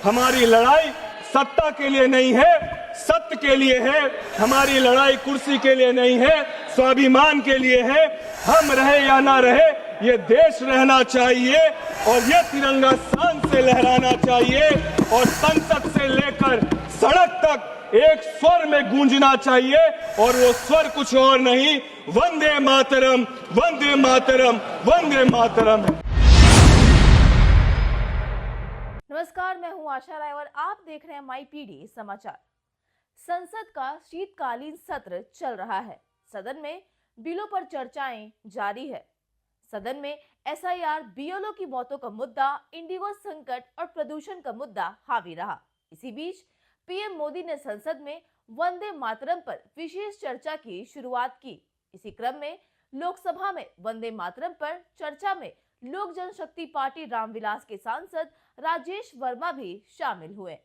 हमारी लड़ाई सत्ता के लिए नहीं है, सत्य के लिए है। हमारी लड़ाई कुर्सी के लिए नहीं है, स्वाभिमान के लिए है। हम रहे या ना रहे, ये देश रहना चाहिए और ये तिरंगा शान से लहराना चाहिए और संसद से लेकर सड़क तक एक स्वर में गूंजना चाहिए और वो स्वर कुछ और नहीं, वंदे मातरम, वंदे मातरम, वंदे मातरम। नमस्कार, मैं हूं आशा राय और आप देख रहे हैं माई पीडी समाचार। संसद का शीतकालीन सत्र चल रहा है। सदन में बिलों पर चर्चाएं जारी है। सदन में एसआईआर, बीएलओ की मौतों का मुद्दा, इंडिगो संकट और प्रदूषण का मुद्दा हावी रहा। इसी बीच पीएम मोदी ने संसद में वंदे मातरम पर विशेष चर्चा की शुरुआत की। इसी क्रम में लोकसभा में वंदे मातरम पर चर्चा में लोक जनशक्ति पार्टी रामविलास के सांसद राजेश वर्मा भी शामिल हुए।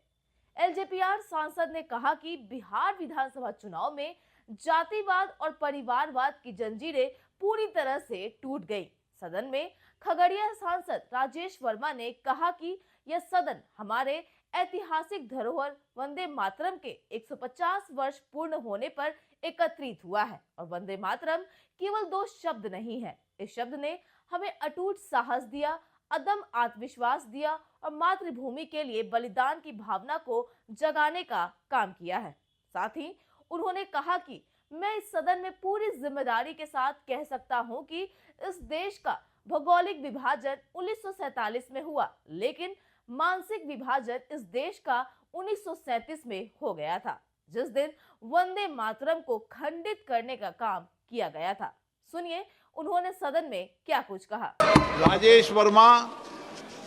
एलजेपीआर सांसद ने कहा कि बिहार विधानसभा चुनाव में जातिवाद और परिवारवाद की जंजीरें पूरी तरह से टूट गई। सदन में खगड़िया सांसद राजेश वर्मा ने कहा कि यह सदन हमारे ऐतिहासिक धरोहर वंदे मातरम के 150 वर्ष पूर्ण होने पर एकत्रित हुआ है और वंदे मातरम केवल 2 शब्द नहीं है। इस शब्द ने हमें अटूट साहस दिया, अदम आत्मविश्वास दिया और मातृभूमि के लिए बलिदान की भावना को जगाने का काम किया है। साथ ही उन्होंने कहा कि मैं इस सदन में पूरी जिम्मेदारी के साथ कह सकता हूं कि इस देश का भौगोलिक विभाजन 1947 में हुआ, लेकिन मानसिक विभाजन इस देश का 1937 में हो गया था, जिस दिन वंदे मातरम को खंडित करने का काम किया गया था। सुनिए उन्होंने सदन में क्या कुछ कहा। राजेश वर्मा,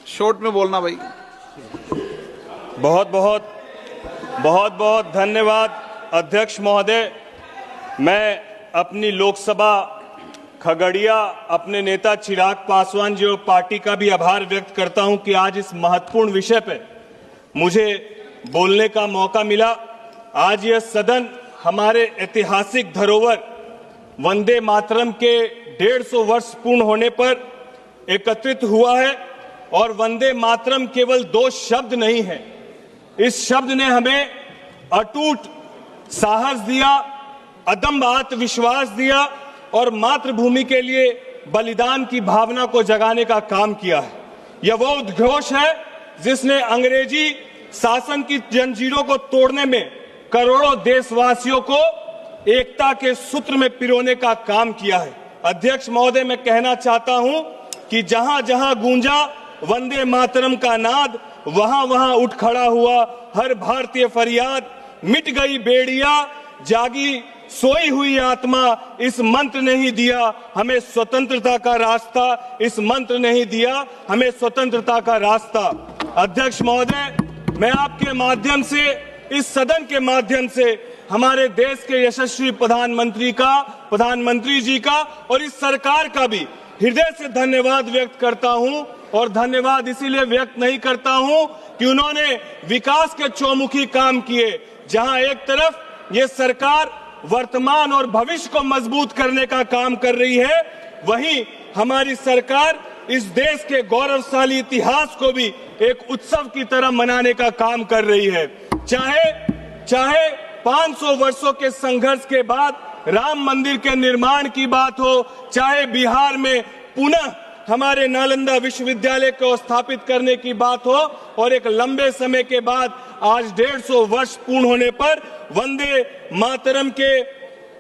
शॉर्ट में बोलना भाई। बहुत बहुत धन्यवाद अध्यक्ष महोदय। मैं अपनी लोकसभा खगड़िया अपने नेता चिराग पासवान जी और पार्टी का भी आभार व्यक्त करता हूं कि आज इस महत्वपूर्ण विषय पे मुझे बोलने का मौका मिला। आज यह सदन हमारे ऐतिहासिक धरोहर वंदे मातरम के 150 वर्ष पूर्ण होने पर एकत्रित हुआ है और वंदे मातरम केवल 2 शब्द नहीं है। इस शब्द ने हमें अटूट साहस दिया, अदम्य आत्मविश्वास दिया और मातृभूमि के लिए बलिदान की भावना को जगाने का काम किया है। यह वो उद्घोष है जिसने अंग्रेजी शासन की जंजीरों को तोड़ने में करोड़ों देशवासियों को एकता के सूत्र में पिरोने का काम किया है। अध्यक्ष महोदय, मैं कहना चाहता हूं कि जहां जहां गूंजा वंदे मातरम का नाद, वहां वहां उठ खड़ा हुआ हर भारतीय फरियाद। मिट गई बेड़िया, जागी सोई हुई आत्मा, इस मंत्र ने ही दिया हमें स्वतंत्रता का रास्ता, इस मंत्र ने ही दिया हमें स्वतंत्रता का रास्ता। अध्यक्ष महोदय, मैं आपके माध्यम से, इस सदन के माध्यम से हमारे देश के यशस्वी प्रधानमंत्री जी का और इस सरकार का भी हृदय से धन्यवाद व्यक्त करता हूं। और धन्यवाद इसीलिए व्यक्त नहीं करता हूं कि उन्होंने विकास के चौमुखी काम किए। जहां एक तरफ ये सरकार वर्तमान और भविष्य को मजबूत करने का काम कर रही है, वहीं हमारी सरकार इस देश के गौरवशाली इतिहास को भी एक उत्सव की तरह मनाने का काम कर रही है। चाहे 500 वर्षों के संघर्ष के बाद राम मंदिर के निर्माण की बात हो, चाहे बिहार में पुनः हमारे नालंदा विश्वविद्यालय को स्थापित करने की बात हो और एक लंबे समय के बाद आज 150 वर्ष पूर्ण होने पर वंदे मातरम के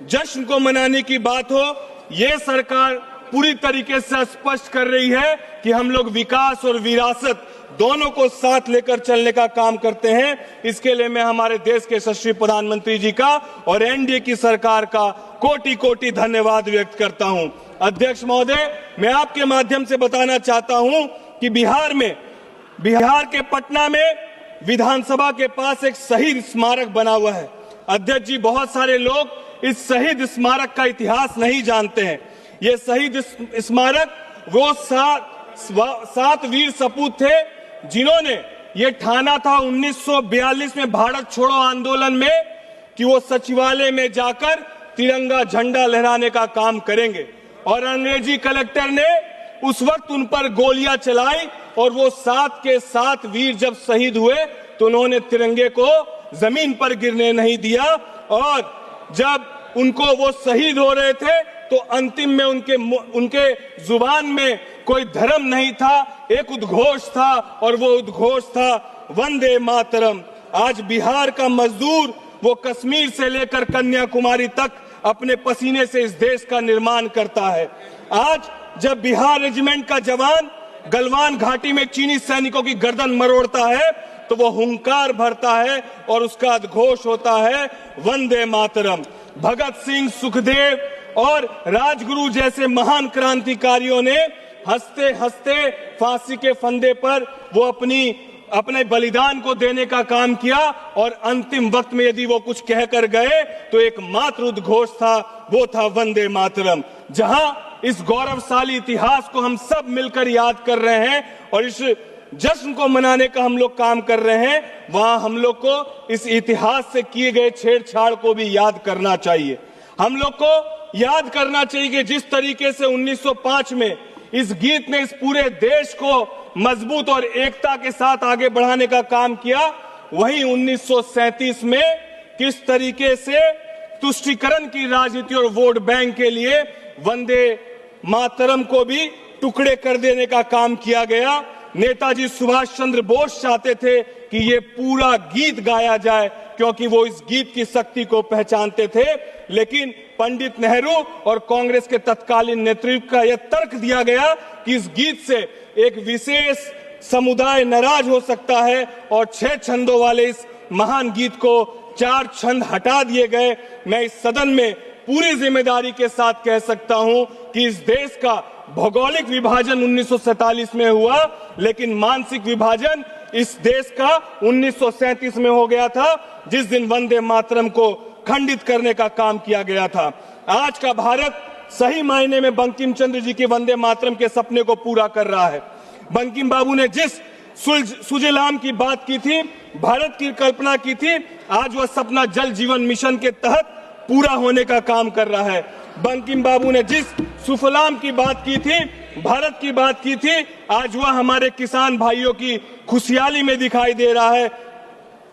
जश्न को मनाने की बात हो, ये सरकार पूरी तरीके से स्पष्ट कर रही है कि हम लोग विकास और विरासत दोनों को साथ लेकर चलने का काम करते हैं। इसके लिए मैं हमारे देश के यशस्वी प्रधानमंत्री जी का और एनडीए की सरकार का कोटि कोटि धन्यवाद व्यक्त करता हूं। अध्यक्ष महोदय, मैं आपके माध्यम से बताना चाहता हूं कि बिहार के पटना में विधानसभा के पास एक शहीद स्मारक बना हुआ है। अध्यक्ष जी, बहुत सारे लोग इस शहीद स्मारक का इतिहास नहीं जानते हैं। ये शहीद स्मारक वो 7 वीर सपूत थे जिन्होंने ये ठाना था 1942 में भारत छोड़ो आंदोलन में कि वो सचिवालय में जाकर तिरंगा झंडा लहराने का काम करेंगे और अंग्रेजी कलेक्टर ने उस वक्त उन पर गोलियां चलाई और वो 7 के 7 वीर जब शहीद हुए तो उन्होंने तिरंगे को जमीन पर गिरने नहीं दिया, और जब उनको वो शहीद हो रहे थे तो अंतिम में उनके जुबान में कोई धर्म नहीं था, एक उद्घोष था, और वो उद्घोष था वंदे मातरम। आज बिहार का मजदूर वो कश्मीर से लेकर कन्याकुमारी तक अपने पसीने से इस देश का निर्माण करता है। आज जब बिहार रेजिमेंट का जवान गलवान घाटी में चीनी सैनिकों की गर्दन मरोड़ता है तो वो हुंकार भरता है और उसका उद्घोष होता है वंदे मातरम। भगत सिंह, सुखदेव और राजगुरु जैसे महान क्रांतिकारियों ने हंसते हंसते फांसी के फंदे पर वो अपने बलिदान को देने का काम किया, और अंतिम वक्त में यदि वो कुछ कहकर गए तो एक मात्र उद्घोष था, वो था वंदे मातरम। जहां इस गौरवशाली इतिहास को हम सब मिलकर याद कर रहे हैं और इस जश्न को मनाने का हम लोग काम कर रहे हैं, वहां हम लोग को इस इतिहास से किए गए छेड़छाड़ को भी याद करना चाहिए। हम लोग को याद करना चाहिए कि जिस तरीके से 1905 में इस गीत ने इस पूरे देश को मजबूत और एकता के साथ आगे बढ़ाने का काम किया, वहीं 1937 में किस तरीके से तुष्टीकरण की राजनीति और वोट बैंक के लिए वंदे मातरम को भी टुकड़े कर देने का काम किया गया। नेताजी सुभाष चंद्र बोस चाहते थे कि ये पूरा गीत गाया जाए क्योंकि वो इस गीत की शक्ति को पहचानते थे, लेकिन पंडित नेहरू और कांग्रेस के तत्कालीन नेतृत्व का यह तर्क दिया गया कि इस गीत से एक विशेष समुदाय नाराज हो सकता है, और 6 छंदों वाले इस महान गीत को 4 छंद हटा दिए गए। मैं इस सदन में पूरी जिम्मेदारी के साथ कह सकता हूं कि इस देश का भौगोलिक विभाजन 1947 में हुआ, लेकिन मानसिक विभाजन इस देश का 1937 में हो गया था, जिस दिन वंदे मातरम को खंडित करने का काम किया गया था। आज का भारत सही मायने में बंकिम चंद्र जी के वंदे मातरम के सपने को पूरा कर रहा है। बंकिम बाबू ने जिस सुजलाम की बात की थी, भारत की कल्पना की थी, आज वह सपना जल जीवन मिशन के तहत पूरा होने का काम कर रहा है। बंकिम बाबू ने जिस सुफलाम की बात की थी, भारत की बात की थी, आज वह हमारे किसान भाइयों की खुशहाली में दिखाई दे रहा है,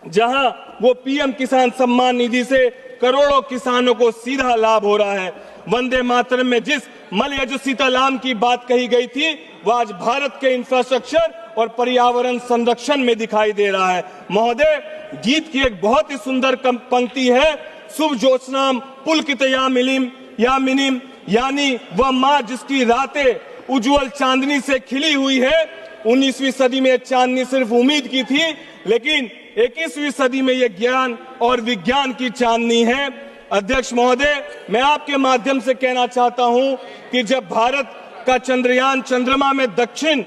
जहां वो पीएम किसान सम्मान निधि से करोड़ों किसानों को सीधा लाभ हो रहा है। वंदे मातरम में जिस मलयज सीताराम की बात कही गई थी, वह आज भारत के इंफ्रास्ट्रक्चर और पर्यावरण संरक्षण में दिखाई दे रहा है। महोदय, गीत की एक बहुत ही सुंदर पंक्ति है, शुभ ज्योत्सनाम पुलकित यामिनीम, यानी वह माँ जिसकी रातें उज्जवल चांदनी से खिली हुई है। 19वीं सदी में चांदनी सिर्फ उम्मीद की थी, लेकिन 21वीं सदी में यह ज्ञान और विज्ञान की चांदनी है। अध्यक्ष महोदय, मैं आपके माध्यम से कहना चाहता हूं कि जब भारत का चंद्रयान चंद्रमा में दक्षिण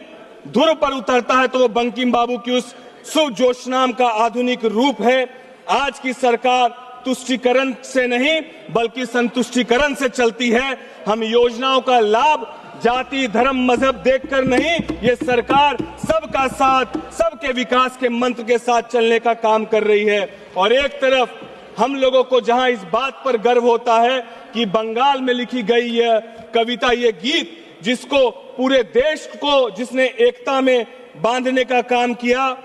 ध्रुव पर उतरता है तो वो बंकिम बाबू की उस शुभ ज्योत्सनाम का आधुनिक रूप है। आज की सरकार तुष्टीकरण से नहीं बल्कि संतुष्टीकरण से चलती है। हम योजनाओं का लाभ जाति, धर्म, मजहब देखकर नहीं, ये सरकार सबका साथ, सबके विकास के मंत्र के साथ चलने का काम कर रही है। और एक तरफ हम लोगों को जहां इस बात पर गर्व होता है कि बंगाल में लिखी गई यह कविता, ये गीत जिसको पूरे देश को जिसने एकता में बांधने का काम किया,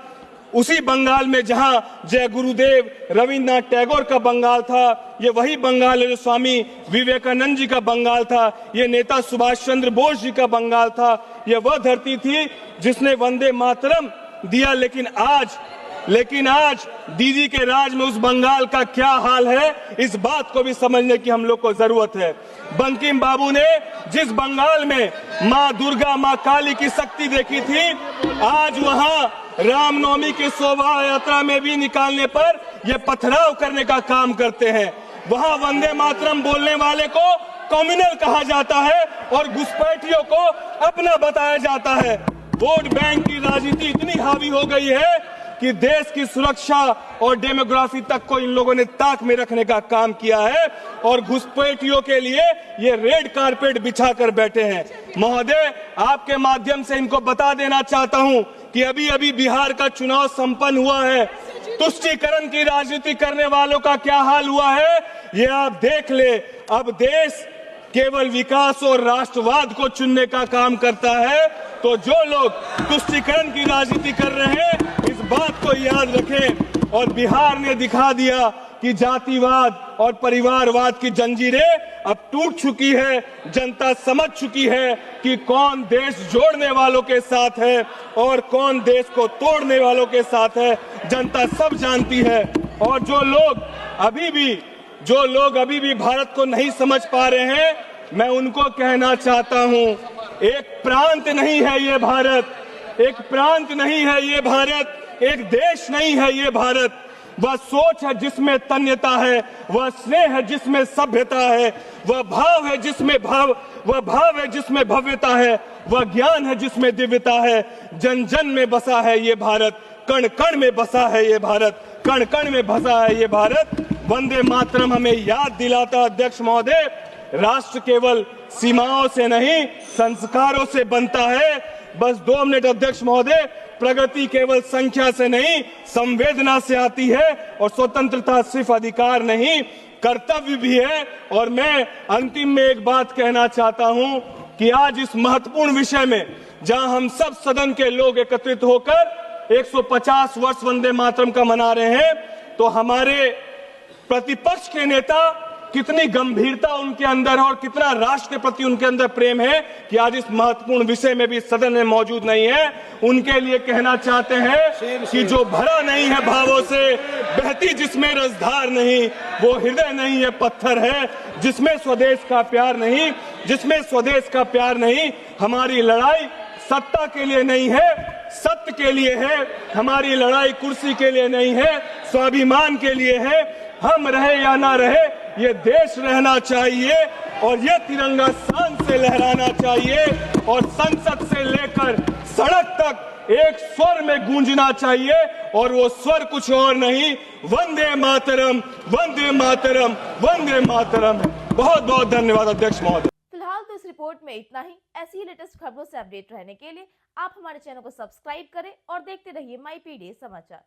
उसी बंगाल में जहां जय गुरुदेव रविन्द्रनाथ टैगोर का बंगाल था, ये वही बंगाल है जो स्वामी विवेकानंद जी का बंगाल था, ये नेता सुभाष चंद्र बोस जी का बंगाल था, ये वह धरती थी जिसने वंदे मातरम दिया। लेकिन आज दीदी के राज में उस बंगाल का क्या हाल है, इस बात को भी समझने की हम लोग को जरूरत है। बंकिम बाबू ने जिस बंगाल में माँ दुर्गा, माँ काली की शक्ति देखी थी, आज वहां रामनवमी की शोभा यात्रा में भी निकालने पर ये पथराव करने का काम करते हैं। वहां वंदे मातरम बोलने वाले को कम्युनल कहा जाता है और घुसपैठियों को अपना बताया जाता है। वोट बैंक की राजनीति इतनी हावी हो गई है कि देश की सुरक्षा और डेमोग्राफी तक को इन लोगों ने ताक में रखने का काम किया है और घुसपैठियों के लिए ये रेड कारपेट बिछा कर बैठे हैं। महोदय, आपके माध्यम से इनको बता देना चाहता हूं कि अभी अभी बिहार का चुनाव संपन्न हुआ है। तुष्टीकरण की राजनीति करने वालों का क्या हाल हुआ है, ये आप देख ले। अब देश केवल विकास और राष्ट्रवाद को चुनने का काम करता है, तो जो लोग तुष्टीकरण की राजनीति कर रहे हैं इस बात को याद रखें। और बिहार ने दिखा दिया कि जातिवाद और परिवारवाद की जंजीरें अब टूट चुकी है। जनता समझ चुकी है कि कौन देश जोड़ने वालों के साथ है और कौन देश को तोड़ने वालों के साथ है। जनता सब जानती है। और जो लोग अभी भी भारत को नहीं समझ पा रहे हैं, मैं उनको कहना चाहता हूं, एक प्रांत नहीं है ये भारत, एक प्रांत नहीं है ये भारत, एक देश नहीं है ये भारत। वह सोच है जिसमें तन्यता है, वह स्नेह है जिसमें सभ्यता है, वह भाव है जिसमें भव्यता है, वह ज्ञान है जिसमें दिव्यता है। जन जन में बसा है ये भारत, कण कण में बसा है ये भारत, कण कण में बसा है ये भारत। वंदे मातरम हमें याद दिलाता अध्यक्ष महोदय, राष्ट्र केवल सीमाओं से नहीं संस्कारों से बनता है। बस 2 मिनट अध्यक्ष महोदय। प्रगति केवल संख्या से नहीं संवेदना से आती है, और स्वतंत्रता सिर्फ अधिकार नहीं कर्तव्य भी है। और मैं अंतिम में एक बात कहना चाहता हूं कि आज इस महत्वपूर्ण विषय में जहां हम सब सदन के लोग एकत्रित होकर 150 वर्ष वंदे मातरम का मना रहे हैं, तो हमारे प्रतिपक्ष के नेता कितनी गंभीरता उनके अंदर है और कितना राष्ट्र के प्रति उनके अंदर प्रेम है कि आज इस महत्वपूर्ण विषय में भी सदन में मौजूद नहीं है। उनके लिए कहना चाहते हैं कि जो भरा नहीं है भावों से, बहती जिसमें रसधार नहीं, वो हृदय नहीं है पत्थर है, जिसमें स्वदेश का प्यार नहीं, जिसमें स्वदेश का प्यार नहीं। हमारी लड़ाई सत्ता के लिए नहीं है, सत्य के लिए है। हमारी लड़ाई कुर्सी के लिए नहीं है, स्वाभिमान के लिए है। हम रहे या ना रहे, ये देश रहना चाहिए और ये तिरंगा शान से लहराना चाहिए, और संसद से लेकर सड़क तक एक स्वर में गूंजना चाहिए, और वो स्वर कुछ और नहीं, वंदे मातरम, वंदे मातरम, वंदे मातरम। बहुत बहुत धन्यवाद अध्यक्ष महोदय। फिलहाल तो इस रिपोर्ट में इतना ही। ऐसी ही लेटेस्ट खबरों से अपडेट रहने के लिए आप हमारे चैनल को सब्सक्राइब करें और देखते रहिए माई पीडी समाचार।